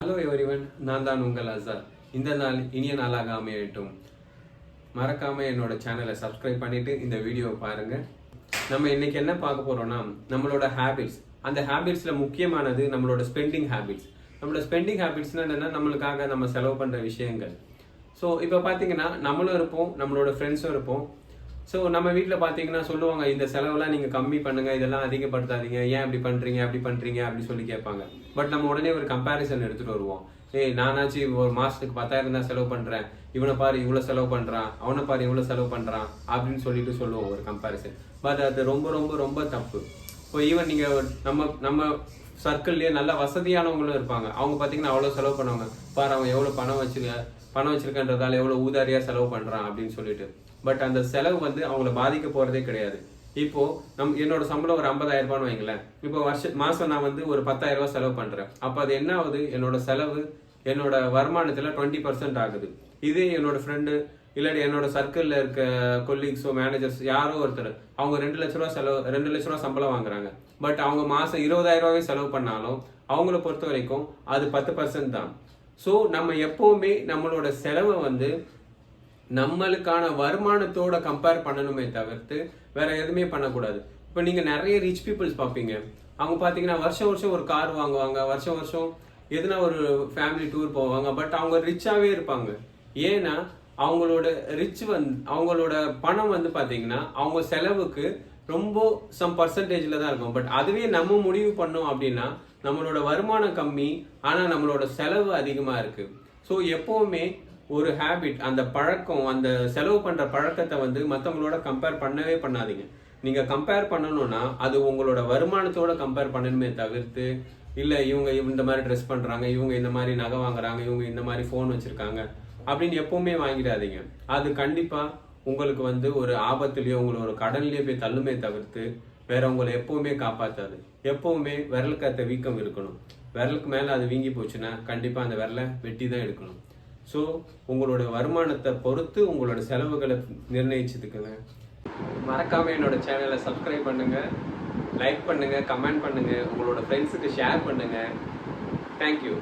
Hello everyone, நான் தான் உங்கள் அசார். இந்த நாள் இனிய நாளாக அமையட்டும். மறக்காம என்னோட சேனலை சப்ஸ்கிரைப் பண்ணிட்டு இந்த வீடியோவை பாருங்க. நம்ம இன்னைக்கு என்ன பார்க்க போறோம்னா, நம்மளோட ஹேபிட்ஸ். அந்த ஹேபிட்ஸ்ல முக்கியமானது நம்மளோட ஸ்பெண்டிங் ஹேபிட்ஸ். நம்மளோட ஸ்பெண்டிங் ஹேபிட்ஸ்னா என்னன்னா, நம்மளுக்காக நம்ம செலவு பண்ற விஷயங்கள். ஸோ இப்போ பார்த்தீங்கன்னா நம்மளும் இருப்போம், நம்மளோட ஃப்ரெண்ட்ஸும் இருப்போம். ஸோ நம்ம வீட்டில் பார்த்தீங்கன்னா சொல்லுவாங்க, இந்த செலவெல்லாம் நீங்கள் கம்மி பண்ணுங்க, இதெல்லாம் அதிகப்படுத்தாதீங்க, ஏன் இப்படி பண்ணுறீங்க அப்படி பண்ணுறீங்க அப்படின்னு சொல்லி கேட்பாங்க. பட் நம்ம உடனே ஒரு கம்பேரிசன் எடுத்துகிட்டு வருவோம். நானாச்சு ஒரு மாதத்துக்கு 10,000 தான் செலவு பண்ணுறேன், இவனை பாரு இவ்வளோ செலவு பண்ணுறான், அவனை பாரு இவ்வளோ செலவு பண்ணுறான் அப்படின்னு சொல்லிட்டு சொல்லுவோம் ஒரு கம்பேரிசன். பட் அது ரொம்ப ரொம்ப ரொம்ப தப்பு. இப்போ ஈவன் நீங்கள் நம்ம சர்க்கிள்லேயே நல்ல வசதியானவங்களும் இருப்பாங்க. அவங்க பார்த்தீங்கன்னா அவ்வளோ செலவு பண்ணுவாங்க. பாரு அவன் எவ்வளோ பணம் வச்சிருக்கன்றதால எவ்வளவு ஊதாரியா செலவு பண்றான் அப்படின்னு சொல்லிட்டு. பட் அந்த செலவு வந்து அவங்கள பாதிக்க போறதே கிடையாது. இப்போ என்னோட சம்பளம் ஒரு 50,000 ரூபான்னு வைங்களேன். இப்போ மாசம் நான் வந்து ஒரு 10,000 ரூபாய் செலவு பண்றேன். அப்ப அது என்ன ஆகுது, என்னோட செலவு என்னோட வருமானத்துல 20% ஆகுது. இதே என்னோட ஃப்ரெண்டு இல்லாட்டி என்னோட சர்க்கிள்ல இருக்க கொலீக்ஸோ மேனேஜர்ஸ் யாரோ ஒருத்தர் அவங்க 2 லட்ச ரூபா சம்பளம் வாங்குறாங்க. பட் அவங்க மாசம் 20,000 ரூபாவே செலவு பண்ணாலும் அவங்கள பொறுத்த வரைக்கும் அது 10% தான். ஸோ நம்ம எப்பவுமே நம்மளோட செலவை வந்து நம்மளுக்கான வருமானத்தோட கம்பேர் பண்ணணுமே தவிர்த்து வேற எதுவுமே பண்ணக்கூடாது. இப்போ நீங்க நிறைய ரிச் பீப்புள்ஸ் பார்ப்பீங்க. அவங்க பார்த்தீங்கன்னா வருஷம் வருஷம் ஒரு கார் வாங்குவாங்க, வருஷம் வருஷம் எதுனா ஒரு ஃபேமிலி டூர் போவாங்க. பட் அவங்க ரிச்சாவே இருப்பாங்க. ஏன்னா அவங்களோட பணம் வந்து பார்த்தீங்கன்னா அவங்க செலவுக்கு ரொம்ப சம் பர்சன்டேஜ்ல தான் இருக்கும். பட் அதுவே நம்ம முடிவு பண்ணோம் அப்படின்னா நம்மளோட வருமானம் கம்மி, ஆனா நம்மளோட செலவு அதிகமா இருக்கு. ஸோ எப்பவுமே ஒரு ஹேபிட், அந்த பழக்கம், அந்த செலவு பண்ற பழக்கத்தை வந்து மற்றவங்களோட கம்பேர் பண்ணவே பண்ணாதீங்க. நீங்க கம்பேர் பண்ணணும்னா அது உங்களோட வருமானத்தோட கம்பேர் பண்ணணுமே தவிர்த்து, இல்ல இவங்க இந்த மாதிரி ட்ரெஸ் பண்றாங்க, இவங்க இந்த மாதிரி நகை வாங்குறாங்க, இவங்க இந்த மாதிரி போன் வச்சிருக்காங்க அப்படின்னு எப்பவுமே வாங்கிடாதீங்க. அது கண்டிப்பா உங்களுக்கு வந்து ஒரு ஆபத்துலயோ உங்களை ஒரு கடன்லயோ போய் தள்ளுமே தவிர்த்து வேற உங்களை எப்பவுமே காப்பாத்தாது. எப்பவுமே விரலுக்கு அத்த வீக்கம் இருக்கணும். விரலுக்கு மேல அது வீங்கி போச்சுன்னா கண்டிப்பா அந்த விரலை வெட்டி தான் எடுக்கணும். ஸோ உங்களோட வருமானத்தை பொறுத்து உங்களோட செலவுகளை நிர்ணயிச்சுதுக்குங்க. மறக்காம என்னோட சேனலை சப்ஸ்கிரைப் பண்ணுங்க, லைக் பண்ணுங்க, கமெண்ட் பண்ணுங்க, உங்களோட ஃப்ரெண்ட்ஸுக்கு ஷேர் பண்ணுங்க. தேங்க்யூ.